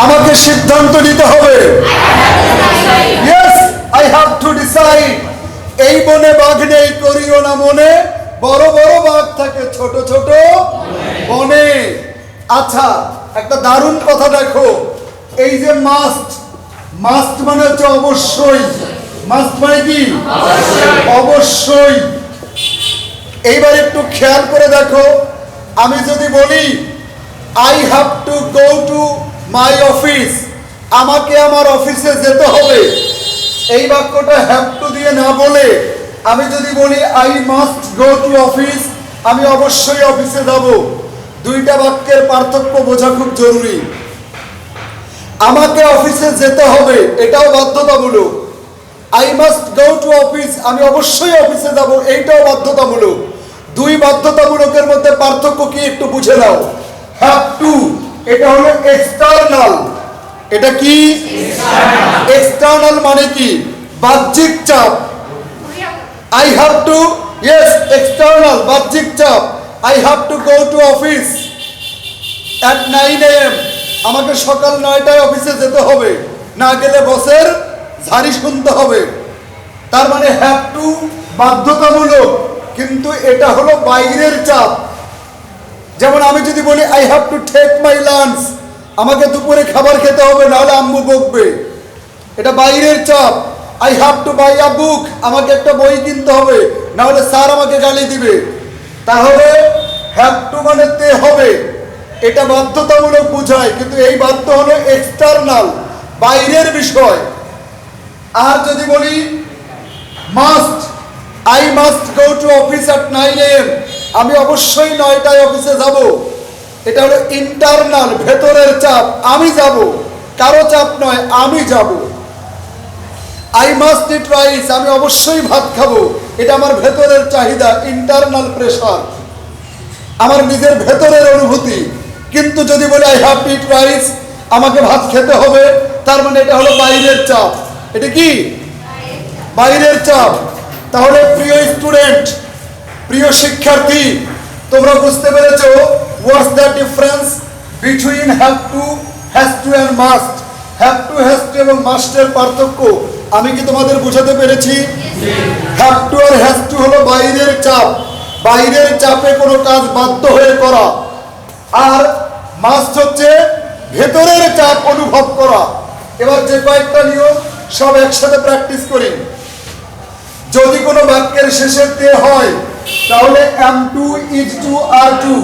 আমাকে সিদ্ধান্ত নিতে হবে। Yes, I have to decide. এই বনে বাঘ নেই, করিও না মনে, বড় বড় বাঘ থাকে ছোট ছোট বনে। আচ্ছা, একটা দারুণ কথা দেখো, এই যে মাস্ট, মাস্ট মানে হচ্ছে অবশ্যই। মাস্ট মানে কি? অবশ্যই। এইবার একটু খেয়াল করে দেখো, আমি যদি বলি I have to go to my office, আমাকে আমার অফিসে যেতে হবে, এই বাক্যটা হ্যাভ টু দিয়ে না বলে আমি যদি বলি I must go to office, আমি অবশ্যই অফিসে যাব, দুইটা বাক্যের পার্থক্য বোঝা খুব জরুরি। আমাকে অফিসে যেতে হবে এটাও বাধ্যতামূলক, I must go to office, আমি অবশ্যই অফিসে যাব, এইটাও বাধ্যতামূলক। দুই বাধ্যতামূলকের মধ্যে পার্থক্য কি একটু বুঝে নাও। হ্যাভ টু এটা হলো এক্সটার্নাল, এটা কি? এক্সটার্নাল মানে কি? বাহ্যিক চাপ। I have two, yes external বাহ্যিক চাপ। I have to go to office at 9 AM, আমাকে সকাল 9টায় অফিসে যেতে হবে, না গেলে বসের ঝাড়ি শুনতে হবে। তার মানে হ্যাভ টু বাধ্যতামূলক, কিন্তু এটা হলো বাইরের চাপ। যেমন আমি যদি বলি I have to take my lunch, আমাকে দুপুরে খাবার খেতে হবে, নাহলে আম্মু বকবে, এটা বাইরের চাপ। আই হ্যাভ টু বাই আ বুক, আমাকে একটা বই কিনতে হবে, নাহলে স্যার আমাকে গালি দিবে। তাহলে হ্যাভ টু মানে তে হবে, এটা বাধ্যতামূলক বোঝায়, কিন্তু এই বাধ্য হলো এক্সটার্নাল, বাইরের বিষয়। আর যদি বলি must, I must go to office at 9 AM, আমি অবশ্যই 9টায় অফিসে যাব, এটা হলো ইন্টারনাল, ভেতরের চাপ, আমি যাব, কারো চাপ নয়, আমি যাব। আই মাস্ট ইট রাইস, আমি অবশ্যই ভাত খাবো, এটা আমার ভেতরের চাহিদা, ইন্টারনাল প্রেশার, আমার নিজের ভেতরের অনুভূতি। কিন্তু যদি বলি I have two eat rice, আমাকে ভাত খেতে হবে, তার মানে এটা হলো বাইরের চাপ। এটা কি? বাইরের চাপ। তাহলে প্রিয় স্টুডেন্ট, প্রিয় শিক্ষার্থী, তোমরা বুঝতে পেরেছো what's the difference between have to, has to and must. Have to, has to এবং মাস্টের পার্থক্য আমি কি তোমাদের বোঝাতে পেরেছি? হ্যাভ টু আর হ্যাজ টু হলো বাইরের চাপ, বাইরের চাপে কোনো কাজ বাধ্য হয়ে করা, আর মাস্ট হচ্ছে ভেতরের চাপ অনুভব করা। এবার যে কয়েকটা নিয়ম সব একসাথে প্র্যাকটিস করি। যদি কোনো বাক্যের শেষে তে হয়, তাহলে am to, is to, are to,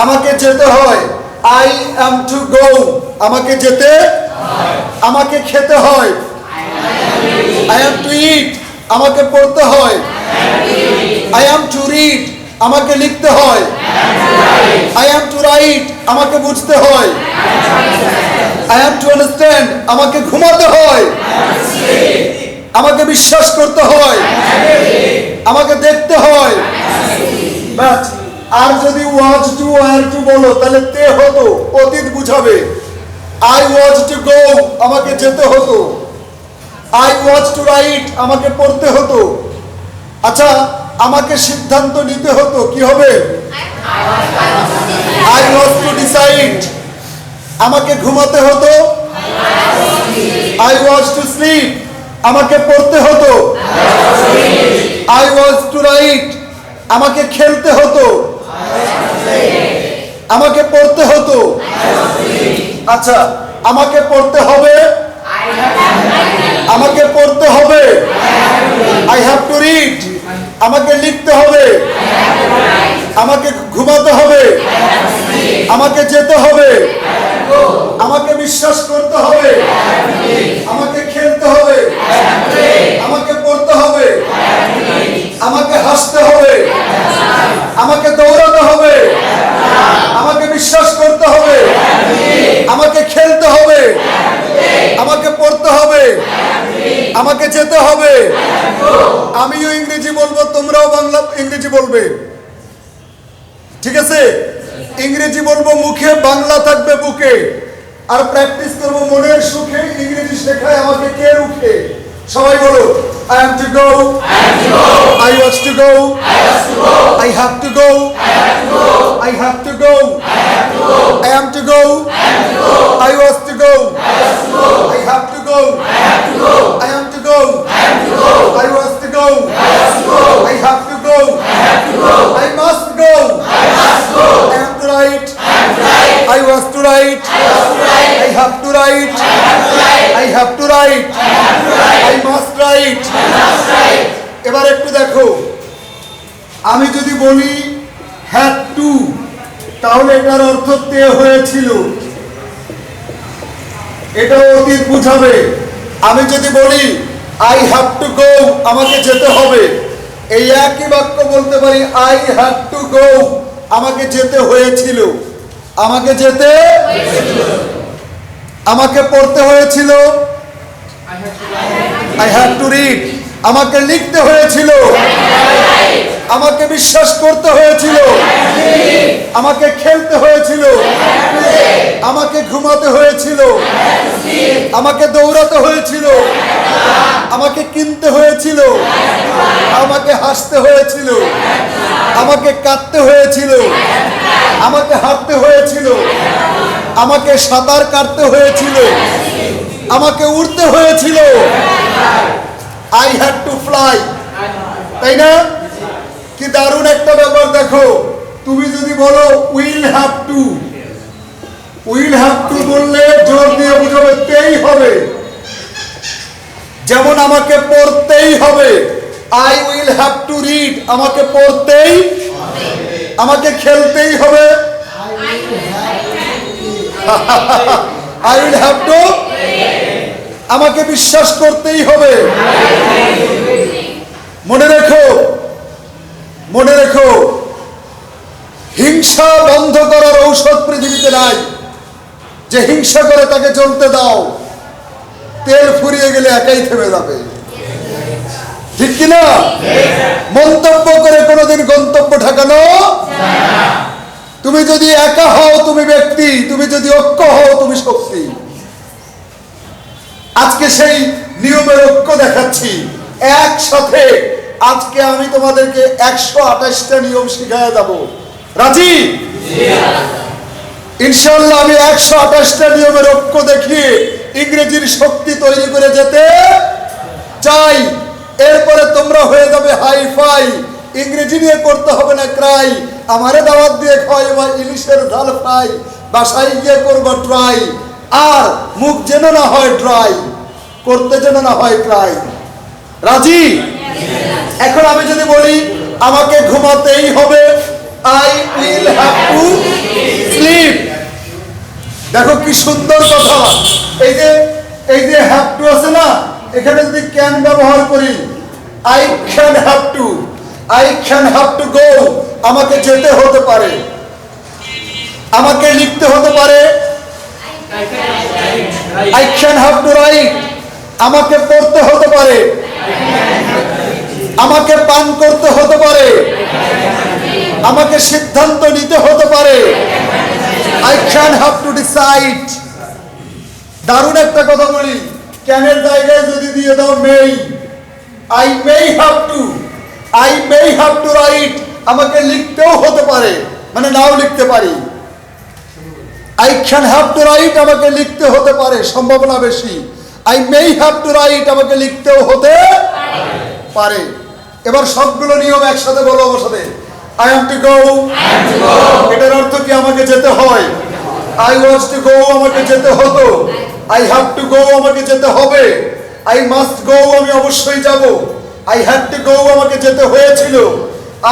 আমাকে যেতে হয়, I am to go, আমাকে যেতে, আমাকে খেতে হয়, I am to eat, আমাকে পড়তে হয়, I am to read, আমাকে লিখতে হয়, I am to write, আমাকে বুঝতে হয়, I am to understand, আমাকে ঘুমাতে হয়, আমাকে বিশ্বাস করতে হয়, আমাকে দেখতে হয়। বাট আর যদি ওয়াজ টু, ওয়ার টু বলো, তাহলে তে হতো, অতীত বুঝাবে। আই ওয়াজ টু গো, আমাকে যেতে হতো, আই ওয়াজ টু রাইট, আমাকে পড়তে হতো। আচ্ছা, আমাকে সিদ্ধান্ত নিতে হতো, কি হবে? আই ওয়াজ টু ডিসাইড, আমাকে ঘুমাতে হতো, আই ওয়াজ টু স্লিপ, আমাকে পড়তে হতো, আই ওয়াজ টু রাইট, আমাকে খেলতে হতো, আমাকে পড়তে হতো। আচ্ছা, আমাকে পড়তে হবে, আমাকে পড়তে হবে, আই হ্যাভ টু রিড, আমাকে লিখতে হবে, আমাকে ঘুমাতে হবে, আমাকে যেতে হবে, আমাকে বিশ্বাস করতে হবে, আমাকে খেলতে হবে, আমাকে পড়তে হবে, আমাকে হাসতে হবে, আমাকে দৌড়াতে হবে, আমাকে বিশ্বাস করতে হবে, আমাকে খেলতে হবে, আমাকে পড়তে হবে, আমাকে যেতে হবে। আমিও ইংরেজি বলবো, তোমরাও বাংলা ইংরেজি বলবে, ঠিক আছে? ইংরেজি বলবো মুখে, বাংলা থাকবে বুকে। আর প্র্যাকটিস করবো মনের সুখে, ইংরেজি শেখায় আমাকে কে রুখে। সবাই বলো, I am to go, I was to go, I have to go, I have to go, I am to go, I was to go. I have to write. I have to write. I must write. এবার একটু দেখো, আমি যদি বলি had to, তাহলে এটার অর্থ তে হয়েছিল, এটা অতীত বুঝাবে। আমি যদি বলি I have to go, আমাকে যেতে হবে, এই একই বাক্য বলতে পারি I had to go, আমাকে যেতে হয়েছিল, আমাকে যেতে হয়েছিল, আমাকে পড়তে হয়েছিল I had to read, আমাকে লিখতে হয়েছিল, আমাকে বিশ্বাস করতে হয়েছিল, আমাকে খেলতে হয়েছিল, আমাকে ঘুমাতে হয়েছিল, আমাকে দৌড়াতে হয়েছিল, আমাকে কিনতে হয়েছিল, আমাকে হাসতে হয়েছিল, আমাকে কাঁদতে হয়েছিল, আমাকে হাঁটতে হয়েছিল, আমাকে সাঁতার কাটতে হয়েছিল, আমাকে উড়তে হয়েছিল, I had to fly, তাই না? কি দারুণ একটা ব্যাপার দেখো, তুমি যদি বলো will have to, will have to বললে জোর দিয়ে বুঝাবে তেই হবে, যেমন আমাকে পড়তেই হবে I will have to read, আমাকে পড়তেই, আমাকে খেলতেই হবে I will have to, আমাকে বিশ্বাস করতেই হবে। মনে রেখো, মনে রেখো, হিংসা বন্ধ করার ঔষধ পৃথিবীতে নাই। যে হিংসা করে তাকে জ্বলতে দাও, তেল ফুরিয়ে গেলে একাই থেমে যাবে, ঠিক কিনা? মন্তব্য করে কোনোদিন গন্তব্য ঠেকানো, তুমি যদি একা হও তুমি ব্যক্তি, তুমি যদি ঐক্য হও তুমি শক্তি। আজকে সেই নিয়মের ঐক্য দেখাচ্ছি একসাথে। আজকে আমি তোমাদেরকে 128টা নিয়ম শিখাইয়া যাব, রাজি? ইনশাআল্লাহ আমি 128টা নিয়মের ঐক্য দেখিয়ে ইংরেজির শক্তি তৈরি করে যেতে চাই। এরপরে তোমরা হয়ে যাবে হাই ফাই, ইংরেজি নিয়ে করতে হবে না ক্রাই। আমারে দাওয়াত দিয়ে খাওয়াইবা ইলিশের ঝাল ফ্রাই, বাসায় গিয়ে করবা ট্রাই, আর মুখ যেন না হয় ড্রাই, করতে যেন না হয় ক্রাই, রাজি? এখন আমি যদি বলি আমাকে ঘুমাতেই হবে I will have to sleep, দেখো কি সুন্দর কথা। এই যে have to আছে না, এখানে যদি ক্যান ব্যবহার করি I can have to, I can have to go, আমাকে যেতে হতে পারে, আমাকে লিখতে হতে পারে I can have to write, আমাকে পড়তে হতে পারে, আমাকে পান করতে হতে পারে, আমাকে সিদ্ধান্ত নিতে হতে পারে I can have to decide। দারুণ একটা কথা বলি, ক্যানের জায়গায় যদি দিয়ে দাও may, I may have to, I may have to write, আমাকে লিখতেও হতে পারে, মানে নাও লিখতে পারি। I can have to write, আমাকে লিখতে হতে পারে, সম্ভাবনা বেশি। I may have to write, আমাকে লিখতেও হতে পারে। এবার সবগুলো নিয়ম একসাথে বলো আমার সাথে, I am to go, এটার অর্থ কি? আমাকে যেতে হয়। I was to go, আমাকে যেতে হতো। I have to go, আমাকে যেতে হবে। I must go, আমি অবশ্যই যাব। I had to go, আমাকে যেতে হয়েছিল।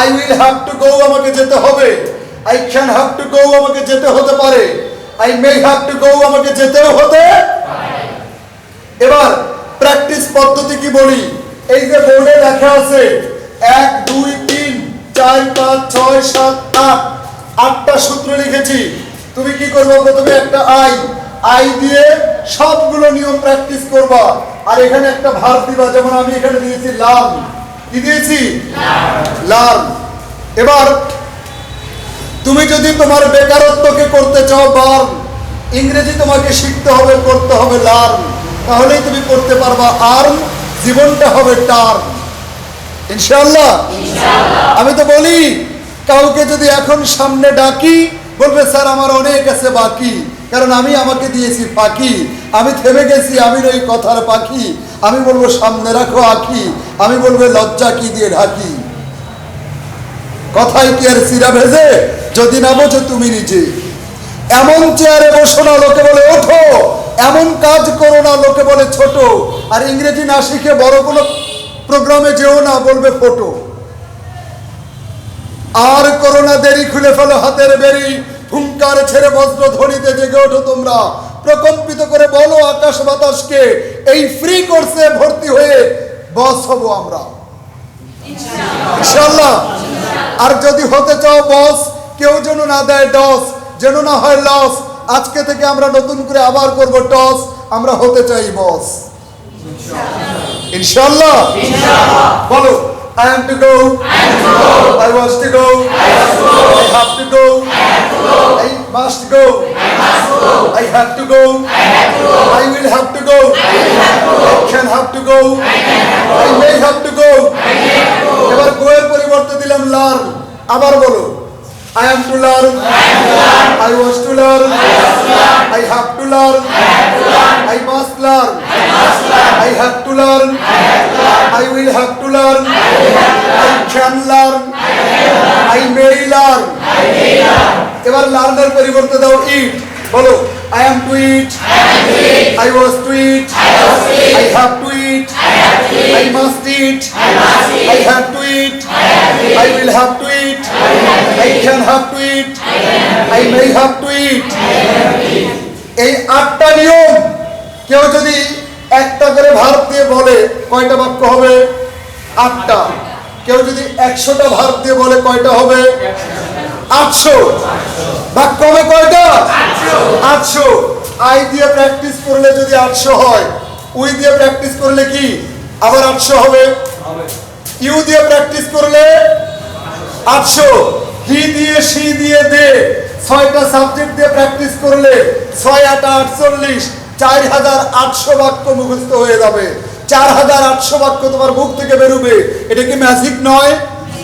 I will have to go, আমাকে যেতে হবে। I can have to go, আমাকে যেতে হতে পারে। I may have to go, আমাকে যেতেও হতে পারে। এবার প্র্যাকটিস পদ্ধতি কি বলি, এই যে বোর্ডে লেখা আছে 1 2 3 4 5 6 7 8, 8টা সূত্র লিখেছি। তুমি কি করবে? প্রথমে একটা আই দিয়ে সবগুলো নিয়ম প্র্যাকটিস করবা, আর এখানে একটা ভার্ব দিবা, যেমন আমি এখানে দিয়েছি লার্ন। কি দিয়েছি? লার্ন। এবার তুমি যদি তোমার বেকারত্বকে করতে চাও বার্ন, ইংরেজি তোমাকে শিখতে হবে, করতে হবে লার্ন, তাহলেই তুমি করতে পারবা আর্ন, জীবনটা হবে টার্ন। ইনশাআল্লাহ। আমি তো বলি কাউকে যদি এখন সামনে ডাকি, বলবে স্যার আমার অনেক আছে বাকি, কারণ আমি আমাকে দিয়েছি ফাঁকি, আমি থেমে গেছি, আমি ওই কথার পাখি। আমি বলবো সামনে রাখো আঁখি, আমি বলবো লজ্জা কি দিয়ে ঢাকি। কথাই কি আর সিরা ভেজে, যদি না বোঝো তুমি নিজে। এমন চেয়ারে বসো না, লোকে বলে ওঠো। এমন কাজ করো না, লোকে বলে ছোট। আর ইংরেজি না শিখে বড় কোনো প্রোগ্রামে যেও না, বলবে ফটো। আর করোনা দেরি, খুলে ফেলো হাতের বেরি। হুঙ্কার ছেড়ে বজ্র ধ্বনিতে জেগে ওঠো তোমরা। প্রকম্পিত করে বলো আকাশ বাতাসকে, এই ফ্রি কোর্সে ভর্তি হয়ে বস হব আমরা ইনশাআল্লাহ। আর যদি হতে চাও বস, কেউ যেন না দেয় ডস, যেন না হয় লস। আজকে থেকে আমরা নতুন করে আবার করব টস, আমরা হতে চাই বস ইনশাআল্লাহ। বলো, I am to go, I was to go, I have to go, I must go, I have to go, I will have to go, I can have to go, I may have to go। এবার গো এর পরিবর্তে দিলাম learn. আবার বলো, I am to learn, I was to learn, I have to learn, I must learn, I have to learn, I will have to learn, I can learn, I may learn। এবার লার্নের পরিবর্তে দাও ইট। বলো, I am to eat, I was to eat, I have to eat, I must eat, I have to eat, I will have to eat, I can have to eat, I may have to eat। এই 8টা নিয়ম কেউ যদি একটা করে verb দিয়ে বলে কয়টা বাক্য হবে? 8টা। কেউ যদি 100টা ভার্ব দিয়ে বলে কয়টা হবে? 800। বাক্য হবে কয়টা? 800। আই দিয়ে প্র্যাকটিস করলে যদি 800 হয়, উই দিয়ে প্র্যাকটিস করলে কি আবার 800 হবে? ইউ দিয়ে প্র্যাকটিস করলে 800। হি দিয়ে, সি দিয়ে, দে, 6টা সাবজেক্ট দিয়ে প্র্যাকটিস করলে 6 8 48, 4800 বাক্য মুখস্থ হয়ে যাবে। 4800 বাক্য তোমার মুখ থেকে বেরোবে। এটা কি ম্যাজিক নয়?